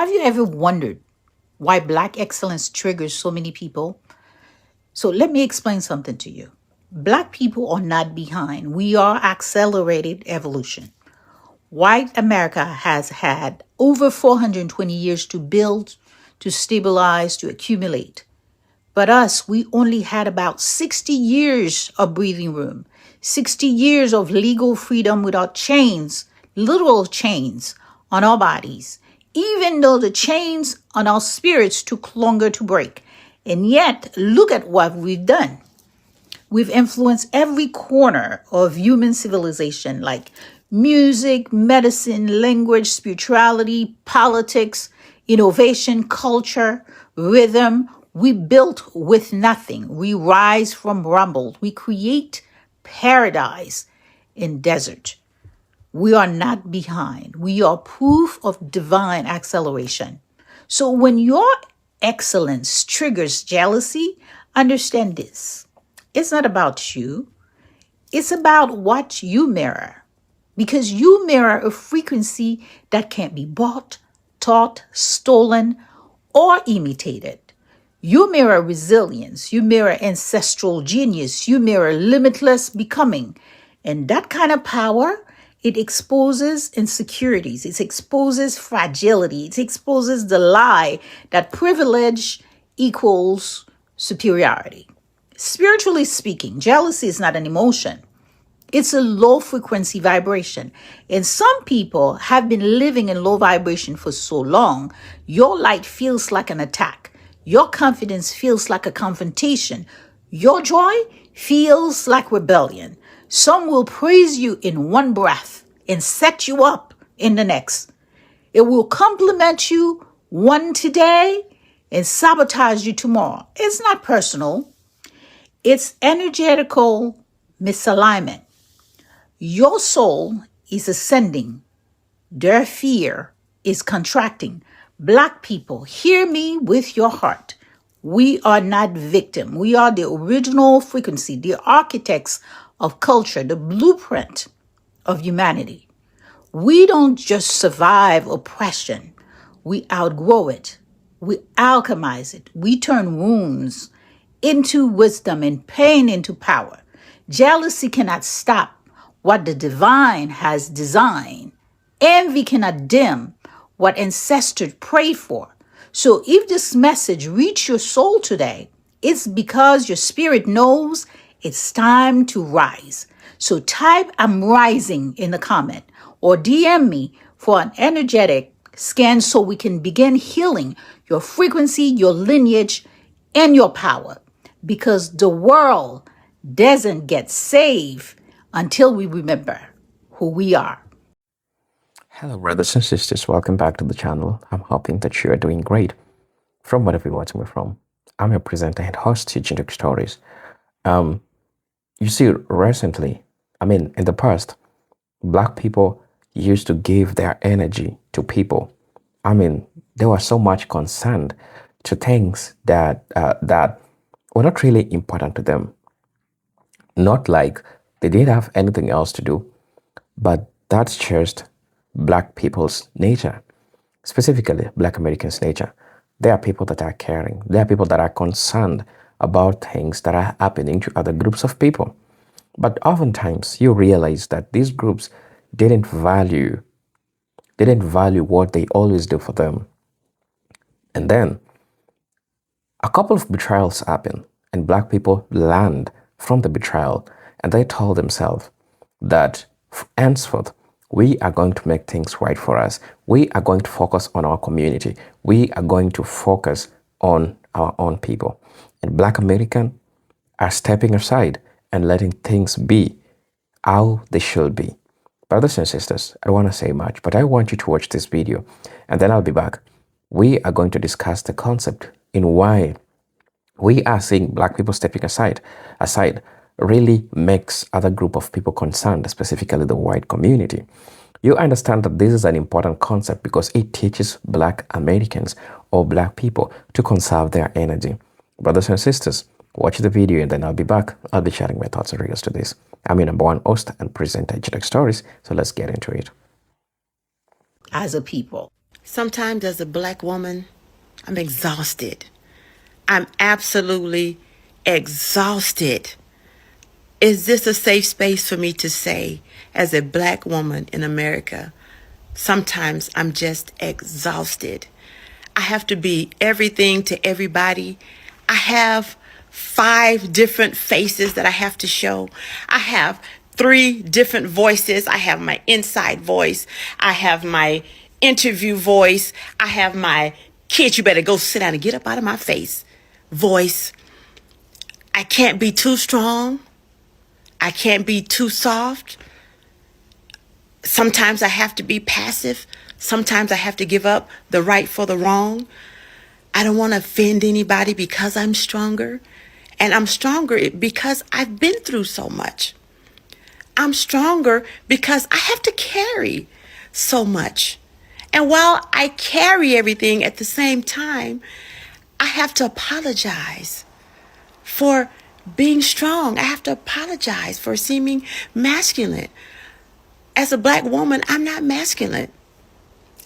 Have you ever wondered why Black excellence triggers so many people? So let me explain something to you. Black people are not behind. We are accelerated evolution. White America has had over 420 years to build, to stabilize, to accumulate. But us, we only had about 60 years of breathing room, 60 years of legal freedom without chains, literal chains on our bodies, even though the chains on our spirits took longer to break. And yet, look at what we've done. We've influenced every corner of human civilization, like music, medicine, language, spirituality, politics, innovation, culture, rhythm. We built with nothing. We rise from rumble. We create paradise in desert. We are not behind. We are proof of divine acceleration. So when your excellence triggers jealousy, understand this. It's not about you. It's about what you mirror. Because you mirror a frequency that can't be bought, taught, stolen, or imitated. You mirror resilience. You mirror ancestral genius. You mirror limitless becoming. And that kind of power, it exposes insecurities. It exposes fragility. It exposes the lie that privilege equals superiority. Spiritually speaking, jealousy is not an emotion. It's a low frequency vibration. And some people have been living in low vibration for so long, your light feels like an attack. Your confidence feels like a confrontation. Your joy feels like rebellion. Some will praise you in one breath and set you up in the next. It will compliment you one today and sabotage you tomorrow. It's not personal. It's energetical misalignment. Your soul is ascending. Their fear is contracting. Black people, hear me with your heart. We are not victim. We are the original frequency, the architects of culture, the blueprint of humanity. We don't just survive oppression. We outgrow it. We alchemize it. We turn wounds into wisdom and pain into power. Jealousy cannot stop what the divine has designed. Envy cannot dim what ancestors prayed for. So if this message reached your soul today, it's because your spirit knows it's time to rise. So type "I'm rising" in the comment or DM me for an energetic scan so we can begin healing your frequency, your lineage, and your power. Because the world doesn't get saved until we remember who we are. Hello, brothers and sisters. Welcome back to the channel. I'm hoping that you are doing great from wherever you're watching me from. I'm your presenter and host, teaching stories. You see, recently, in the past, Black people used to give their energy to people. They were so much concerned to things that were not really important to them. Not like they didn't have anything else to do, but that's just Black people's nature, specifically Black Americans' nature. They are people that are caring. They are people that are concerned about things that are happening to other groups of people. But oftentimes you realize that these groups didn't value what they always do for them. And then a couple of betrayals happen, and Black people learned from the betrayal, and they told themselves that henceforth, we are going to make things right for us. We are going to focus on our community. We are going to focus on our own people. And Black Americans are stepping aside and letting things be how they should be. Brothers and sisters, I don't want to say much, but I want you to watch this video, and then I'll be back. We are going to discuss the concept in why we are seeing Black people stepping aside really makes other group of people concerned, specifically the white community. You understand that this is an important concept because it teaches Black Americans or Black people to conserve their energy. Brothers and sisters, watch the video and then I'll be back. I'll be sharing my thoughts in regards to this. I'm your number one host and presenter, Ancestral Stories, so let's get into it. As a people, Sometimes, as a black woman, I'm exhausted. I'm absolutely exhausted. Is this a safe space for me to say, as a black woman in America, sometimes I'm just exhausted? I have to be everything to everybody. I have 5 different faces that I have to show. I have 3 different voices. I have my inside voice. I have my interview voice. I have my kid, you better go sit down and get up out of my face voice. I can't be too strong. I can't be too soft. Sometimes I have to be passive. Sometimes I have to give up the right for the wrong. I don't want to offend anybody because I'm stronger. And I'm stronger because I've been through so much. I'm stronger because I have to carry so much. And while I carry everything at the same time, I have to apologize for being strong. I have to apologize for seeming masculine. As a black woman, I'm not masculine.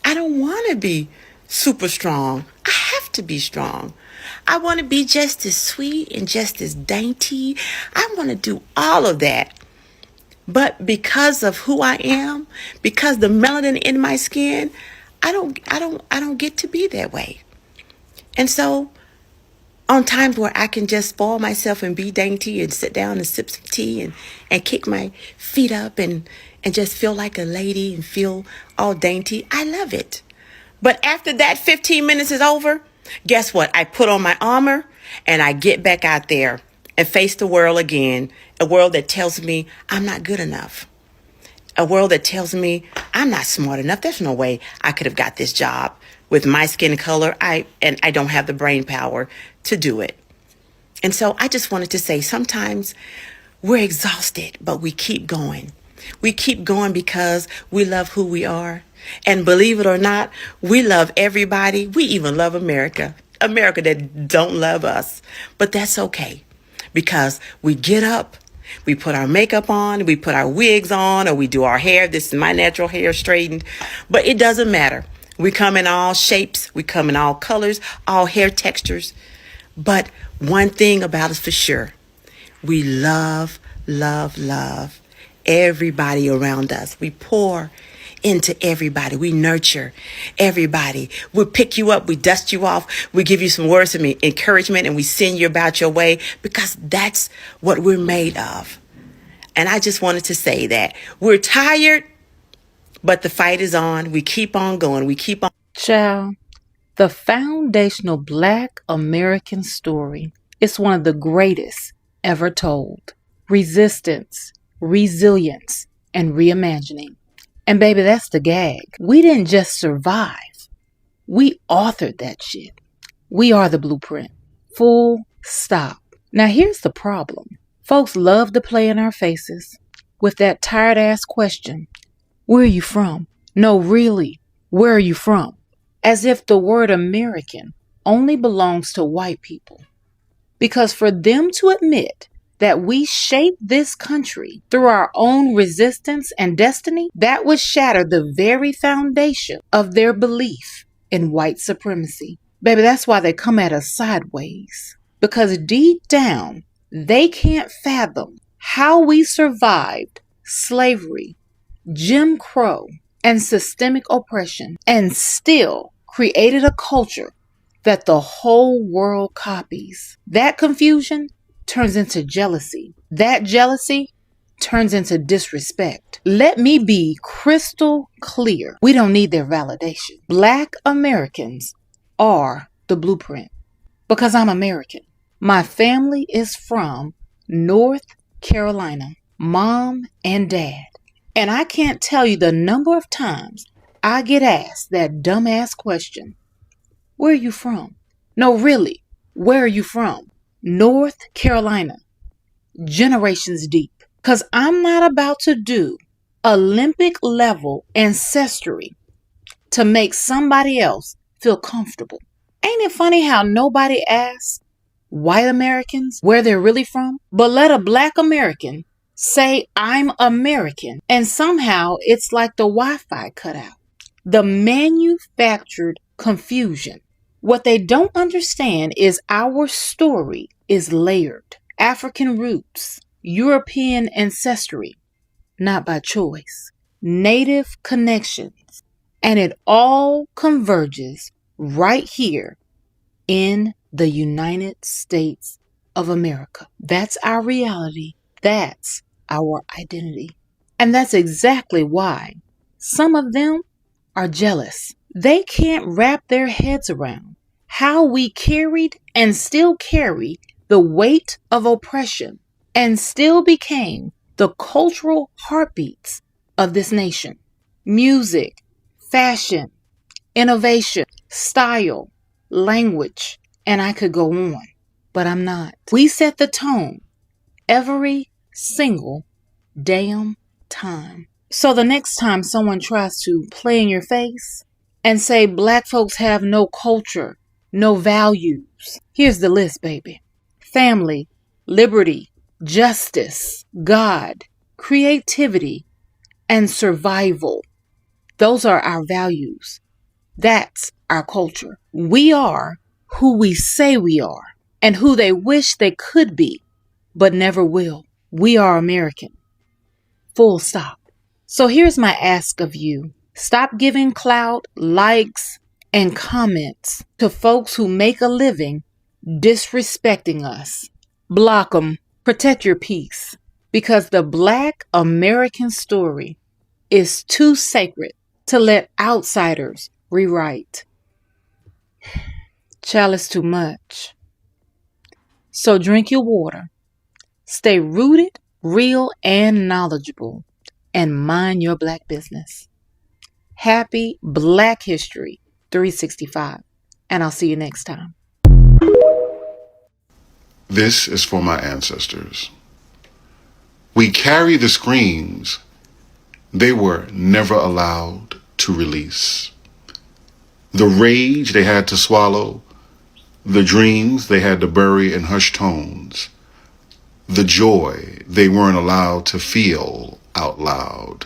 I don't want to be super strong. I have to be strong. I want to be just as sweet and just as dainty. I want to do all of that. But because of who I am, because the melanin in my skin, I don't get to be that way. And so on times where I can just spoil myself and be dainty and sit down and sip some tea and kick my feet up and just feel like a lady and feel all dainty, I love it. But after that 15 minutes is over, guess what? I put on my armor and I get back out there and face the world again. A world that tells me I'm not good enough. A world that tells me I'm not smart enough. There's no way I could have got this job with my skin color. I don't have the brain power to do it. And so I just wanted to say sometimes we're exhausted, but we keep going. We keep going because we love who we are. And believe it or not, we love everybody. We even love America. America that don't love us. But that's okay because we get up, we put our makeup on, we put our wigs on, or we do our hair. This is my natural hair straightened. But it doesn't matter. We come in all shapes. We come in all colors, all hair textures. But one thing about us for sure, we love, love, love everybody around us. We pour into everybody. We nurture everybody. We pick you up. We dust you off. We give you some words of encouragement and we send you about your way because that's what we're made of. And I just wanted to say that we're tired, but the fight is on. We keep on going. We keep on. Child, the foundational Black American story is one of the greatest ever told. Resistance, resilience, and reimagining. And baby, that's the gag. We didn't just survive. We authored that shit. We are the blueprint. Full stop. Now here's the problem. Folks love to play in our faces with that tired ass question. Where are you from? No, really, where are you from? As if the word American only belongs to white people. Because for them to admit that we shaped this country through our own resistance and destiny, that would shatter the very foundation of their belief in white supremacy. Baby, that's why they come at us sideways. Because deep down, they can't fathom how we survived slavery, Jim Crow, and systemic oppression, and still created a culture that the whole world copies. That confusion turns into jealousy. That jealousy turns into disrespect. Let me be crystal clear. We don't need their validation. Black Americans are the blueprint because I'm American. My family is from North Carolina, mom and dad. And I can't tell you the number of times I get asked that dumbass question. Where are you from? No, really, where are you from? North Carolina. Generations deep. Because I'm not about to do Olympic level ancestry to make somebody else feel comfortable. Ain't it funny how nobody asks white Americans where they're really from? But let a black American say I'm American and somehow it's like the Wi-Fi cut out. The manufactured confusion. What they don't understand is our story is layered. African roots, European ancestry, not by choice, native connections, and it all converges right here in the United States of America. That's our reality. That's our identity. And that's exactly why some of them are jealous. They can't wrap their heads around how we carried and still carry the weight of oppression and still became the cultural heartbeats of this nation. Music, fashion, innovation, style, language, and I could go on, but I'm not. We set the tone every single damn time. So the next time someone tries to play in your face and say black folks have no culture, no values, here's the list, baby. Family, liberty, justice, God, creativity, and survival. Those are our values. That's our culture. We are who we say we are and who they wish they could be, but never will. We are American. Full stop. So here's my ask of you. Stop giving clout, likes, and comments to folks who make a living disrespecting us. Block them. Protect your peace. Because the Black American story is too sacred to let outsiders rewrite. Child, it's too much. So drink your water. Stay rooted, real, and knowledgeable. And mind your Black business. Happy Black History 365. And I'll see you next time. This is for my ancestors. We carry the screams they were never allowed to release. The rage they had to swallow, the dreams they had to bury in hushed tones, the joy they weren't allowed to feel out loud.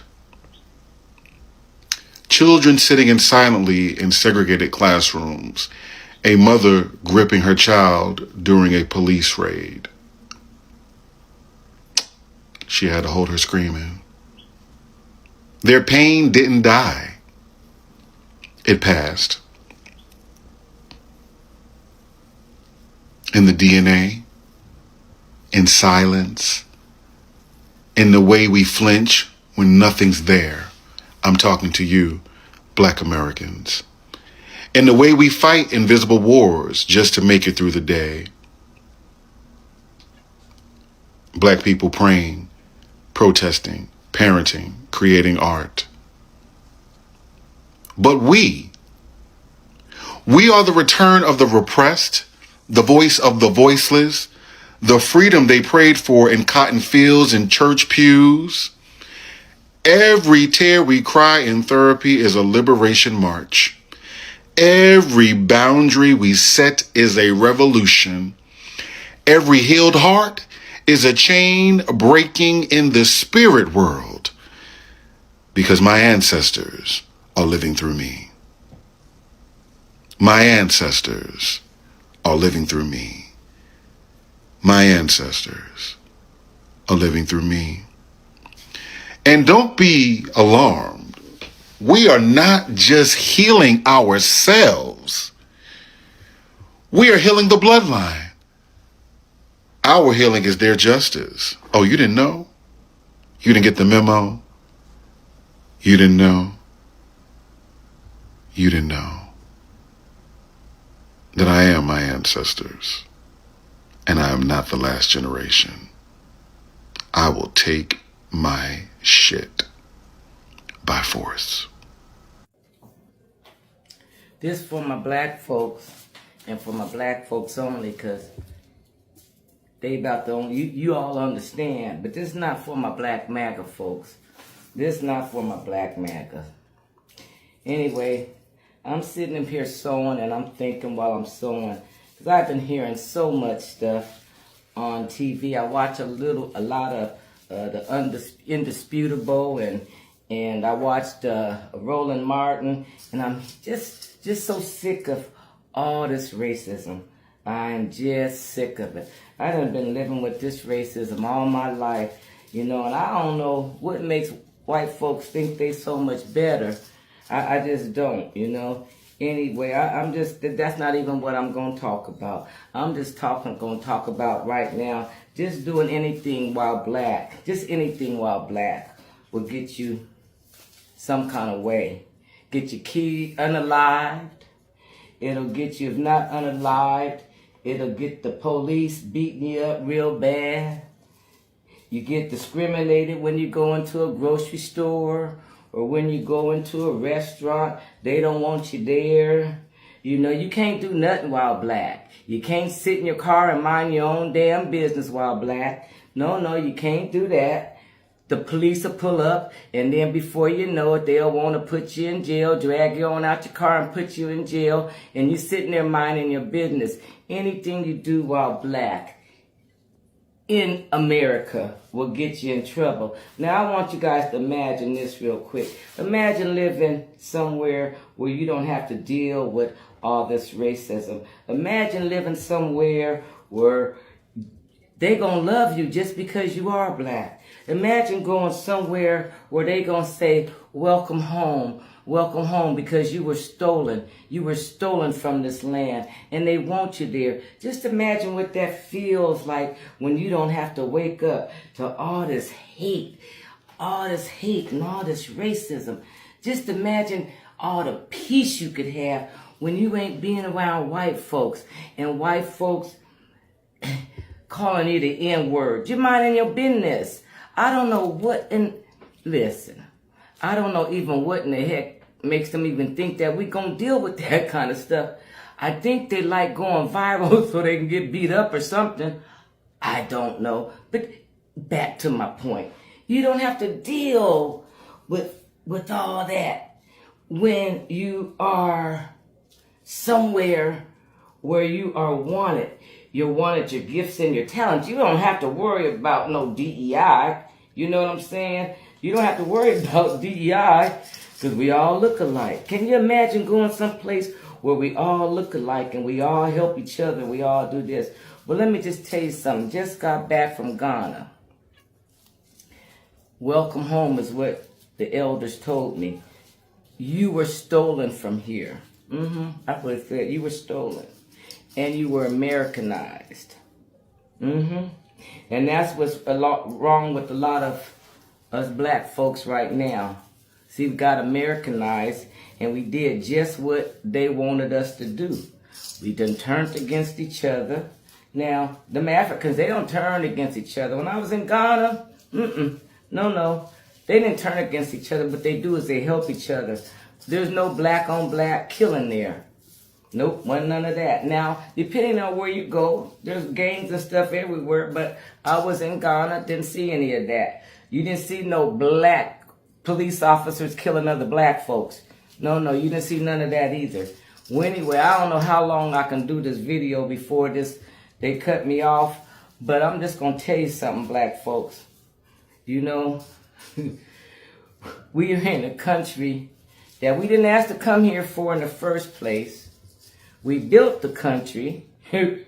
Children sitting in silently in segregated classrooms, a mother gripping her child during a police raid. She had to hold her screaming. Their pain didn't die. It passed. In the DNA, in silence, in the way we flinch when nothing's there. I'm talking to you, Black Americans. In the way we fight invisible wars just to make it through the day. Black people praying, protesting, parenting, creating art. But we are the return of the repressed, the voice of the voiceless, the freedom they prayed for in cotton fields and church pews. Every tear we cry in therapy is a liberation march. Every boundary we set is a revolution. Every healed heart is a chain breaking in the spirit world, because my ancestors are living through me. My ancestors are living through me. My ancestors are living through me. And don't be alarmed. We are not just healing ourselves. We are healing the bloodline. Our healing is their justice. Oh, you didn't know? You didn't get the memo? You didn't know? You didn't know that I am my ancestors, and I am not the last generation. I will take my shit by force. This for my black folks, and for my black folks only, because they about to only, you all understand, but this is not for my black MAGA folks. This is not for my black MAGA. Anyway, I'm sitting up here sewing, and I'm thinking while I'm sewing, because I've been hearing so much stuff on TV. I watch a lot of the Indisputable and and I watched Roland Martin, and I'm just so sick of all this racism. I'm just sick of it. I done been living with this racism all my life, and I don't know what makes white folks think they so much better. I just don't. Anyway, that's not even what I'm going to talk about. I'm just going to talk about right now, just doing anything while black. Just anything while black will get you some kind of way. Get your kid unalived. It'll get you, if not unalived, it'll get the police beating you up real bad. You get discriminated when you go into a grocery store or when you go into a restaurant. They don't want you there. You can't do nothing while black. You can't sit in your car and mind your own damn business while black. No, you can't do that. The police will pull up, and then before you know it, they'll want to put you in jail, drag you on out your car and put you in jail, and you sitting there minding your business. Anything you do while black in America will get you in trouble. Now, I want you guys to imagine this real quick. Imagine living somewhere where you don't have to deal with all this racism. Imagine living somewhere where they gonna love you just because you are black. Imagine going somewhere where they gonna say, welcome home, because you were stolen. You were stolen from this land, and they want you there. Just imagine what that feels like when you don't have to wake up to all this hate and all this racism. Just imagine all the peace you could have when you ain't being around white folks, and white folks calling you the N-word. You're minding your business. I don't know what I don't know even what in the heck makes them even think that we gonna deal with that kind of stuff. I think they like going viral so they can get beat up or something. I don't know. But back to my point. You don't have to deal with all that when you are somewhere where you are wanted. You're wanted, your gifts and your talents. You don't have to worry about no DEI. You know what I'm saying? You don't have to worry about DEI because we all look alike. Can you imagine going someplace where we all look alike and we all help each other and we all do this? Well, let me just tell you something. Just got back from Ghana. Welcome home is what the elders told me. You were stolen from here. That's what it said. You were stolen. And you were Americanized. And that's what's a lot wrong with a lot of us black folks right now. See, we got Americanized, and we did just what they wanted us to do. We done turned against each other. Now, them Africans, they don't turn against each other. When I was in Ghana, no. They didn't turn against each other. What they do is they help each other. There's no black on black killing there. Nope, wasn't none of that. Now, depending on where you go, there's gangs and stuff everywhere, but I was in Ghana, didn't see any of that. You didn't see no black police officers killing other black folks. No, you didn't see none of that either. Well, anyway, I don't know how long I can do this video before they cut me off, but I'm just going to tell you something, black folks. We are in a country that we didn't ask to come here for in the first place. We built the country, and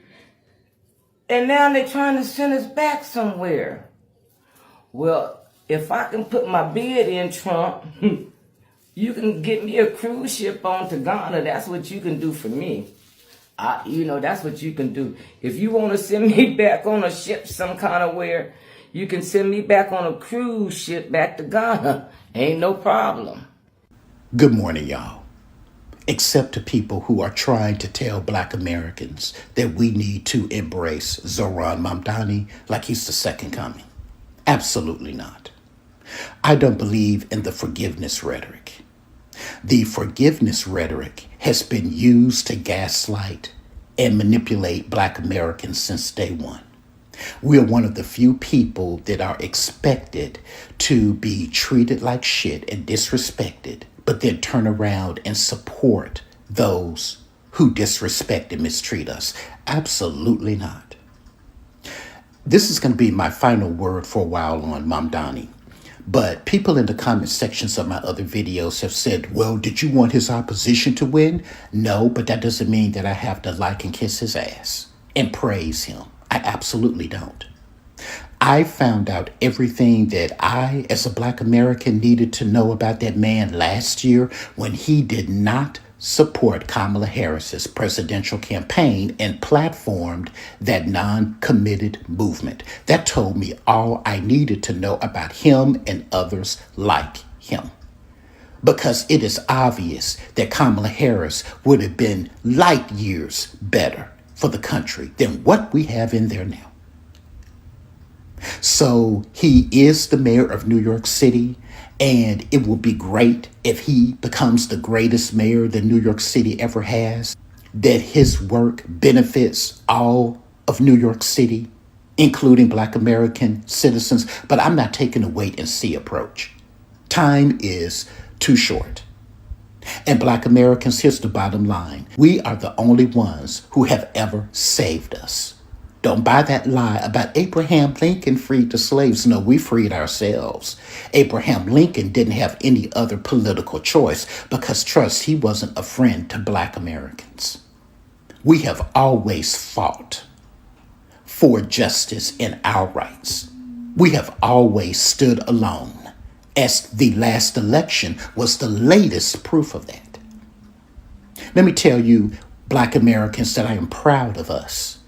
now they're trying to send us back somewhere. Well, if I can put my bid in, Trump, you can get me a cruise ship on to Ghana. That's what you can do for me. That's what you can do. If you want to send me back on a ship some kind of where, you can send me back on a cruise ship back to Ghana. Ain't no problem. Good morning, y'all. Except to people who are trying to tell Black Americans that we need to embrace Zoran Mamdani like he's the second coming. Absolutely not. I don't believe in the forgiveness rhetoric. The forgiveness rhetoric has been used to gaslight and manipulate Black Americans since day one. We are one of the few people that are expected to be treated like shit and disrespected, but then turn around and support those who disrespect and mistreat us. Absolutely not. This is going to be my final word for a while on Mamdani. But people in the comment sections of my other videos have said, well, did you want his opposition to win? No, but that doesn't mean that I have to like and kiss his ass and praise him. I absolutely don't. I found out everything that I, as a Black American, needed to know about that man last year when he did not support Kamala Harris's presidential campaign and platformed that non-committed movement. That told me all I needed to know about him and others like him. Because it is obvious that Kamala Harris would have been light years better for the country than what we have in there now. So he is the mayor of New York City, and it will be great if he becomes the greatest mayor that New York City ever has, that his work benefits all of New York City, including Black American citizens. But I'm not taking a wait and see approach. Time is too short. And Black Americans, here's the bottom line. We are the only ones who have ever saved us. Don't buy that lie about Abraham Lincoln freed the slaves. No, we freed ourselves. Abraham Lincoln didn't have any other political choice because, trust, he wasn't a friend to Black Americans. We have always fought for justice and our rights. We have always stood alone, as the last election was the latest proof of that. Let me tell you, Black Americans, that I am proud of us.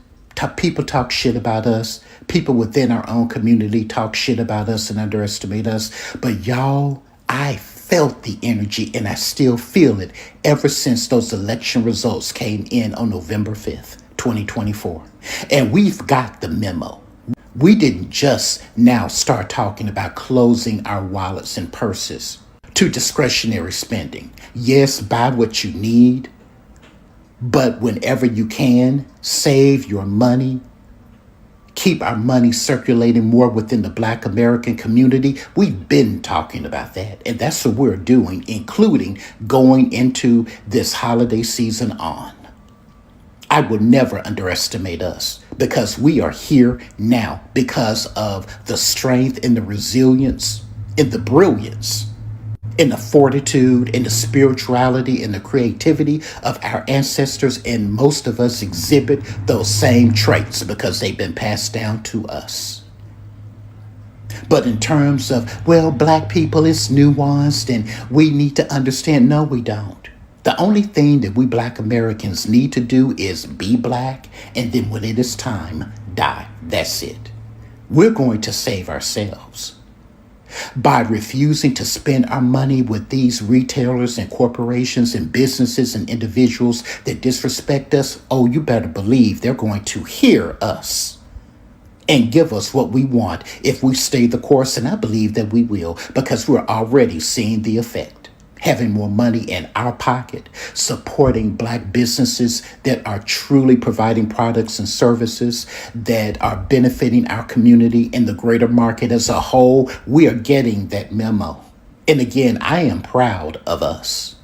People talk shit about us. People within our own community talk shit about us and underestimate us. But y'all, I felt the energy and I still feel it ever since those election results came in on November 5th, 2024. And we've got the memo. We didn't just now start talking about closing our wallets and purses to discretionary spending. Yes, buy what you need. But whenever you can, save your money, keep our money circulating more within the Black American community. We've been talking about that. And that's what we're doing, including going into this holiday season on. I will never underestimate us because we are here now because of the strength and the resilience and the brilliance in the fortitude, in the spirituality, in the creativity of our ancestors. And most of us exhibit those same traits because they've been passed down to us. But in terms of, well, Black people, it's nuanced and we need to understand. No, we don't. The only thing that we Black Americans need to do is be Black, and then when it is time, die. That's it. We're going to save ourselves by refusing to spend our money with these retailers and corporations and businesses and individuals that disrespect us. Oh, you better believe they're going to hear us and give us what we want if we stay the course. And I believe that we will, because we're already seeing the effect. Having more money in our pocket, supporting Black businesses that are truly providing products and services that are benefiting our community and the greater market as a whole. We are getting that memo. And again, I am proud of us.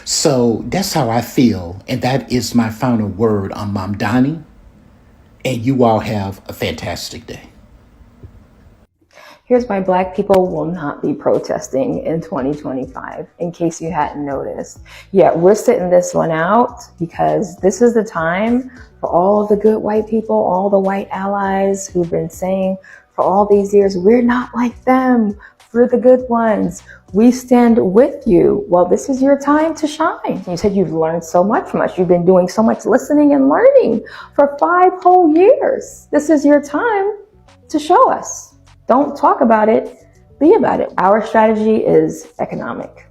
So that's how I feel. And that is my final word on Mamdani. And you all have a fantastic day. Here's why Black people will not be protesting in 2025, in case you hadn't noticed. Yeah, we're sitting this one out because this is the time for all of the good white people, all the white allies who've been saying for all these years, we're not like them, we're the good ones. We stand with you. Well, this is your time to shine. You said you've learned so much from us. You've been doing so much listening and learning for 5 whole years. This is your time to show us. Don't talk about it, be about it. Our strategy is economic.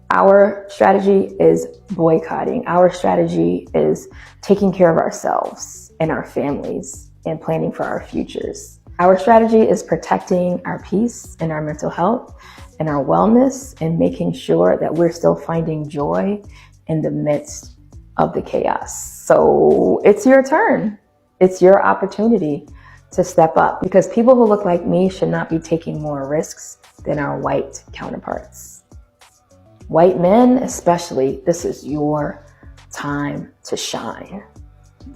Our strategy is boycotting. Our strategy is taking care of ourselves and our families and planning for our futures. Our strategy is protecting our peace and our mental health and our wellness and making sure that we're still finding joy in the midst of the chaos. So it's your turn. It's your opportunity to step up, because people who look like me should not be taking more risks than our white counterparts. White men especially, this is your time to shine.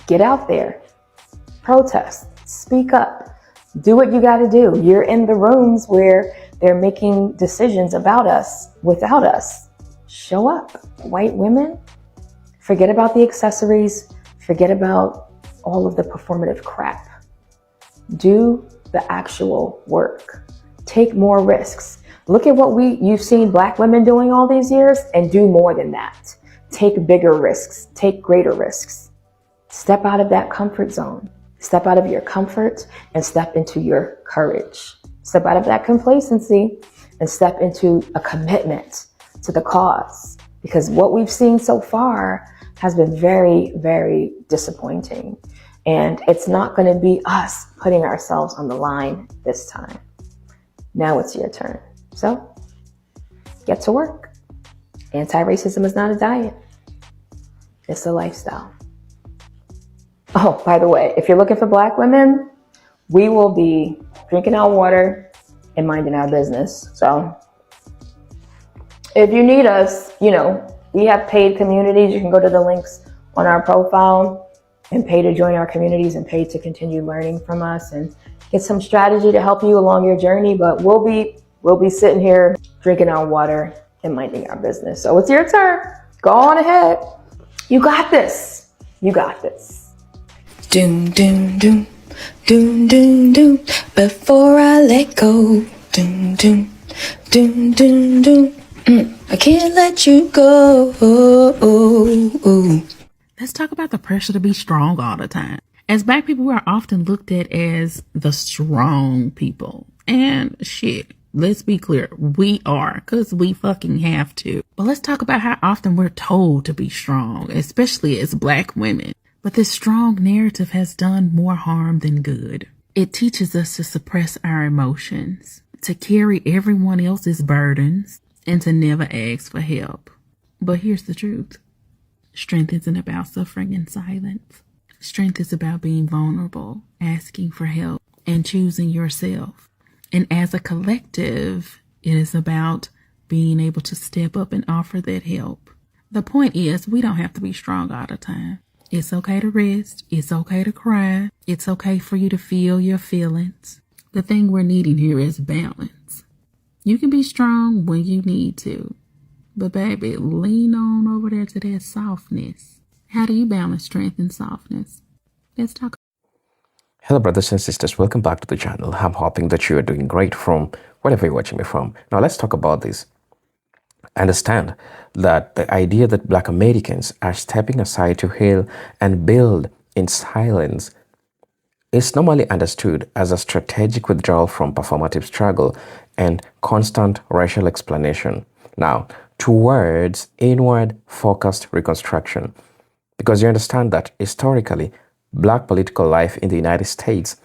Get out there, protest, speak up, Do what you got to do. You're in the rooms where they're making decisions about us without us. Show up. White women, forget about the accessories, forget about all of the performative crap. Do the actual work. Take more risks. Look at what you've seen Black women doing all these years, and do more than that. Take bigger risks. Take greater risks. Step out of that comfort zone. Step out of your comfort and step into your courage. Step out of that complacency and step into a commitment to the cause. Because what we've seen so far has been very, very disappointing. And it's not going to be us putting ourselves on the line this time. Now it's your turn. So get to work. Anti-racism is not a diet. It's a lifestyle. Oh, by the way, if you're looking for Black women, we will be drinking our water and minding our business. So if you need us, we have paid communities. You can go to the links on our profile and pay to join our communities and pay to continue learning from us and get some strategy to help you along your journey. But we'll be sitting here drinking our water and minding our business. So it's your turn. Go on ahead. You got this. You got this. Doom, doom, doom, doom, doom, doom. Before I let go, doom, doom, doom, doom, doom. I can't let you go. Let's talk about the pressure to be strong all the time. As Black people, we are often looked at as the strong people. And shit, let's be clear, we are, because we fucking have to. But let's talk about how often we're told to be strong, especially as Black women. But this strong narrative has done more harm than good. It teaches us to suppress our emotions, to carry everyone else's burdens, and to never ask for help. But here's the truth. Strength isn't about suffering in silence. Strength is about being vulnerable, asking for help, and choosing yourself. And as a collective, it is about being able to step up and offer that help. The point is, we don't have to be strong all the time. It's okay to rest. It's okay to cry. It's okay for you to feel your feelings. The thing we're needing here is balance. You can be strong when you need to. But baby, lean on over there to that softness. How do you balance strength and softness? Let's talk. Hello, brothers and sisters. Welcome back to the channel. I'm hoping that you are doing great from wherever you're watching me from. Now, let's talk about this. Understand that the idea that Black Americans are stepping aside to heal and build in silence is normally understood as a strategic withdrawal from performative struggle and constant racial explanation. Now, towards inward-focused reconstruction. Because you understand that historically, Black political life in the United States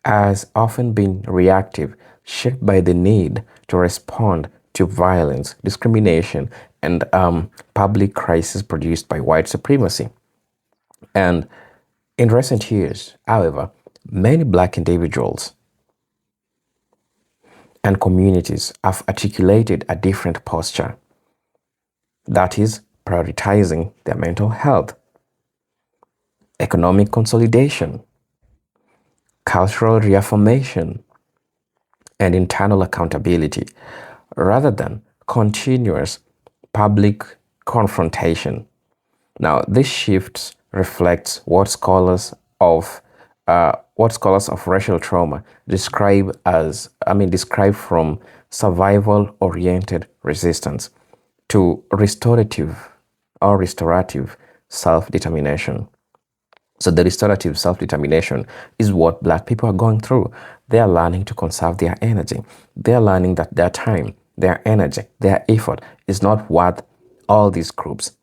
has often been reactive, shaped by the need to respond to violence, discrimination, and public crisis produced by white supremacy. And in recent years, however, many Black individuals and communities have articulated a different posture. That is, prioritizing their mental health, economic consolidation, cultural reaffirmation, and internal accountability, rather than continuous public confrontation. Now, this shift reflects what scholars of racial trauma describe from survival-oriented resistance to restorative self-determination. So the restorative self-determination is what Black people are going through. They are learning to conserve their energy. They are learning that their time, their energy, their effort is not worth all these groups.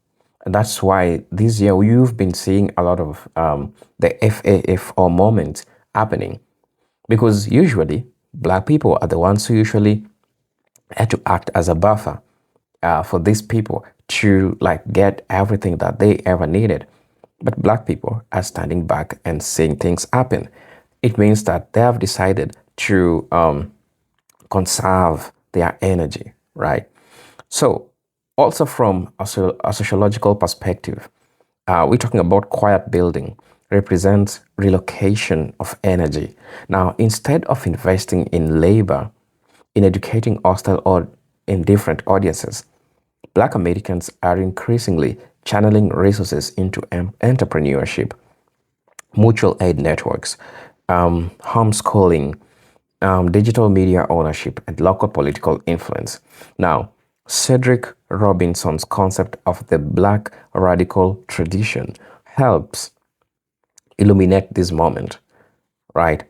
And that's why this year you've been seeing a lot of the FAF or moments happening. Because usually Black people are the ones who usually had to act as a buffer for these people to get everything that they ever needed. But Black people are standing back and seeing things happen. It means that they have decided to conserve their energy, right? So also from a sociological perspective, we're talking about quiet building. represents relocation of energy. Now, instead of investing in labor, in educating hostile or indifferent audiences, Black Americans are increasingly channeling resources into entrepreneurship, mutual aid networks, homeschooling, digital media ownership, and local political influence. Now, Cedric Robinson's concept of the Black radical tradition helps illuminate this moment, right?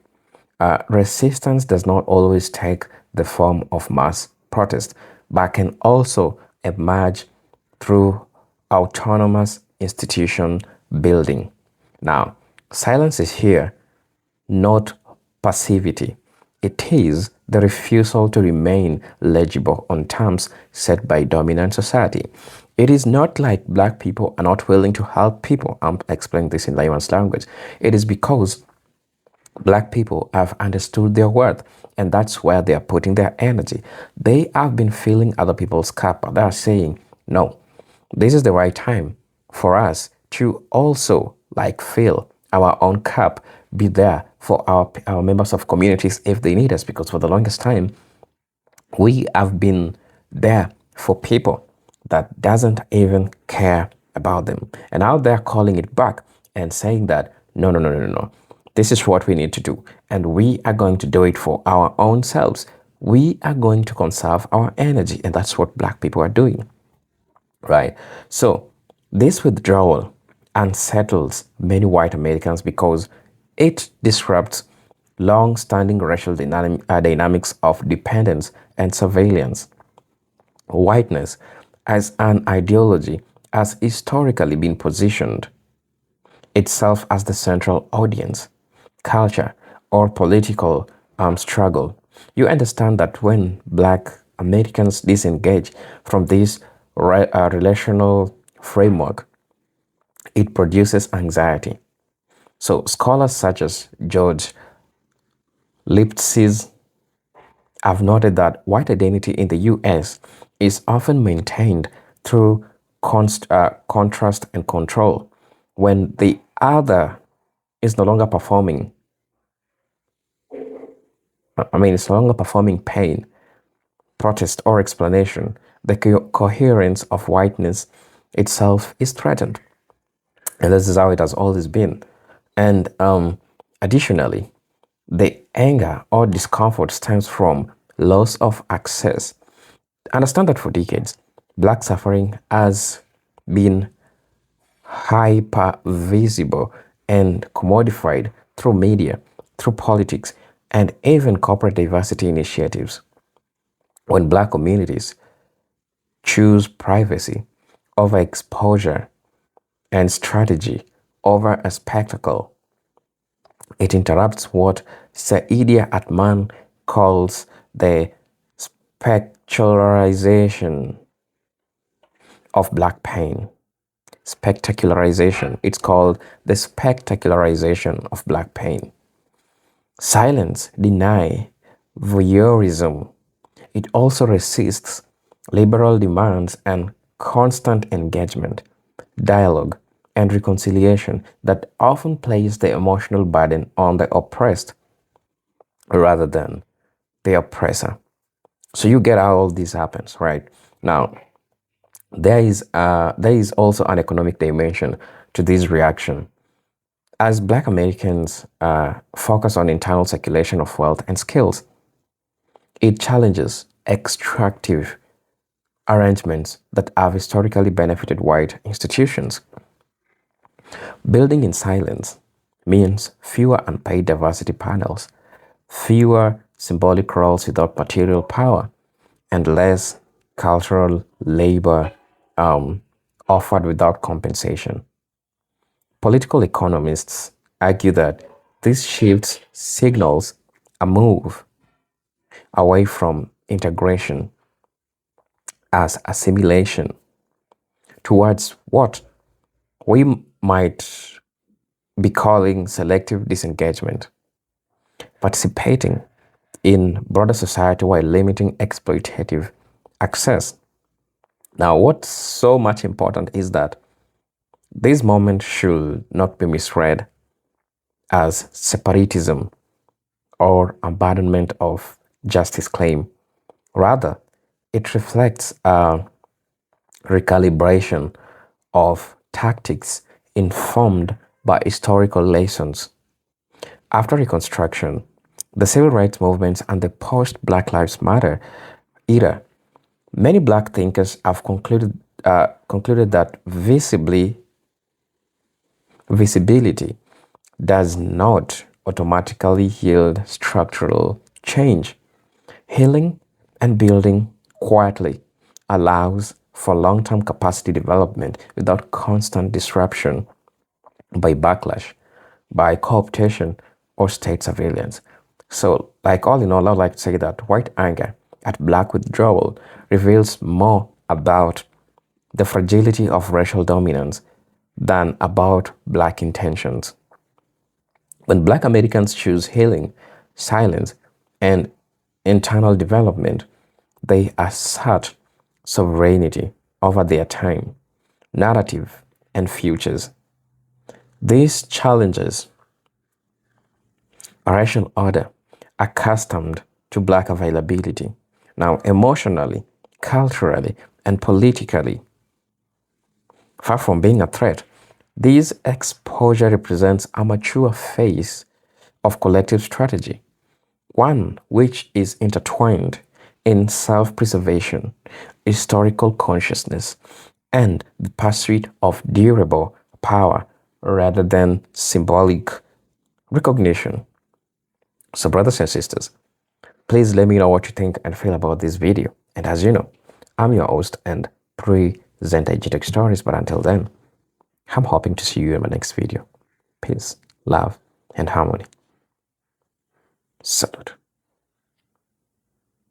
Resistance does not always take the form of mass protest, but can also emerge through autonomous institution building. Now, silence is here, not passivity. It is the refusal to remain legible on terms set by dominant society. It is not like Black people are not willing to help people. I'm explaining this in layman's language. It is because Black people have understood their worth, and that's where they are putting their energy. They have been filling other people's cup, but they are saying, no, this is the right time for us to also fill our own cup, be there for our members of communities if they need us, because for the longest time, we have been there for people that doesn't even care about them. And now they're calling it back and saying that, no, no, no, no, no, no. This is what we need to do. And we are going to do it for our own selves. We are going to conserve our energy. And that's what Black people are doing, right? So this withdrawal unsettles many white Americans because it disrupts long-standing racial dynamics of dependence and surveillance. Whiteness as an ideology has historically been positioned itself as the central audience, culture, or political struggle. You understand that when Black Americans disengage from this relational framework, it produces anxiety. So scholars such as George Lipsitz have noted that white identity in the US is often maintained through contrast and control. When the other is no longer performing, it's no longer performing pain, protest, or explanation, the coherence of whiteness itself is threatened. And this is how it has always been. And additionally, the anger or discomfort stems from loss of access. Understand that for decades, Black suffering has been hyper visible and commodified through media, through politics, and even corporate diversity initiatives. When Black communities choose privacy over exposure and strategy over a spectacle, it interrupts what Saidiya Atman calls the spectacularization of Black pain. Spectacularization. It's called the spectacularization of Black pain. Silence, deny, voyeurism. It also resists liberal demands and constant engagement, dialogue, and reconciliation that often place the emotional burden on the oppressed rather than the oppressor. So you get how all this happens, right? Now, there is also an economic dimension to this reaction. As Black Americans focus on internal circulation of wealth and skills, it challenges extractive arrangements that have historically benefited white institutions. Building in silence means fewer unpaid diversity panels, fewer symbolic roles without material power, and less cultural labor offered without compensation. Political economists argue that this shift signals a move away from integration as assimilation towards what we might be calling selective disengagement, participating in broader society while limiting exploitative access. Now, what's so much important is that this moment should not be misread as separatism or abandonment of justice claim. Rather, it reflects a recalibration of tactics informed by historical lessons. After Reconstruction, the civil rights movements and the post-Black Lives Matter era, many Black thinkers have concluded that visibility does not automatically yield structural change. Healing and building quietly allows for long-term capacity development without constant disruption by backlash, by co-optation, or state surveillance. So, like all in all, I'd like to say that white anger at Black withdrawal reveals more about the fragility of racial dominance than about Black intentions. When Black Americans choose healing, silence, and internal development, they assert sovereignty over their time, narrative, and futures. These challenges a racial order accustomed to Black availability. Now, emotionally, culturally, and politically, far from being a threat, this exposure represents a mature phase of collective strategy, one which is intertwined in self-preservation, historical consciousness, and the pursuit of durable power rather than symbolic recognition. So, brothers and sisters, please let me know what you think and feel about this video. And as you know, I'm your host and presenter Ancestral Stories. But until then, I'm hoping to see you in my next video. Peace, love, and harmony. Salute.